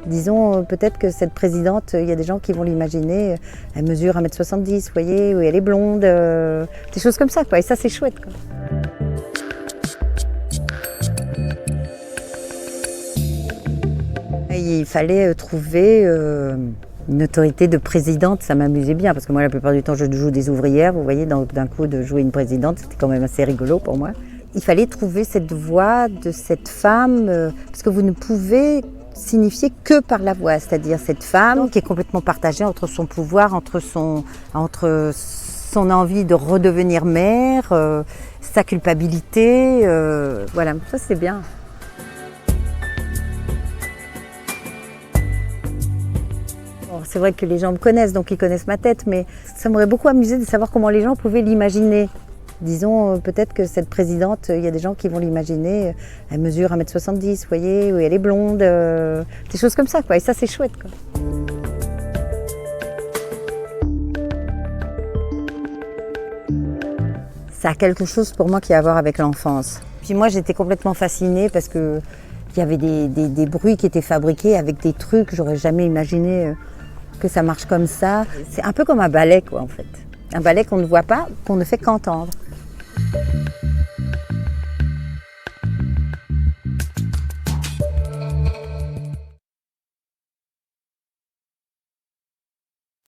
Disons, peut-être que cette présidente, il y a des gens qui vont l'imaginer, elle mesure 1,70 m, vous voyez, ou elle est blonde, des choses comme ça, quoi. Et ça, c'est chouette, quoi. Il fallait trouver une autorité de présidente, ça m'amusait bien, parce que moi, la plupart du temps, je joue des ouvrières, vous voyez, donc d'un coup, de jouer une présidente, c'était quand même assez rigolo pour moi. Il fallait trouver cette voix de cette femme, parce que vous ne pouvez signifier que par la voix, c'est-à-dire cette femme qui est complètement partagée entre son pouvoir, entre son envie de redevenir mère, sa culpabilité, voilà, ça c'est bien. Bon, c'est vrai que les gens me connaissent, donc ils connaissent ma tête, mais ça m'aurait beaucoup amusé de savoir comment les gens pouvaient l'imaginer. Disons, peut-être que cette présidente, il y a des gens qui vont l'imaginer, elle mesure 1,70 m, vous voyez, ou elle est blonde, des choses comme ça, quoi. Et ça, c'est chouette, quoi. Ça a quelque chose pour moi qui a à voir avec l'enfance. Puis moi, j'étais complètement fascinée parce qu'il y avait des bruits qui étaient fabriqués avec des trucs, j'aurais jamais imaginé que ça marche comme ça. C'est un peu comme un ballet, quoi, en fait. Un ballet qu'on ne voit pas, qu'on ne fait qu'entendre.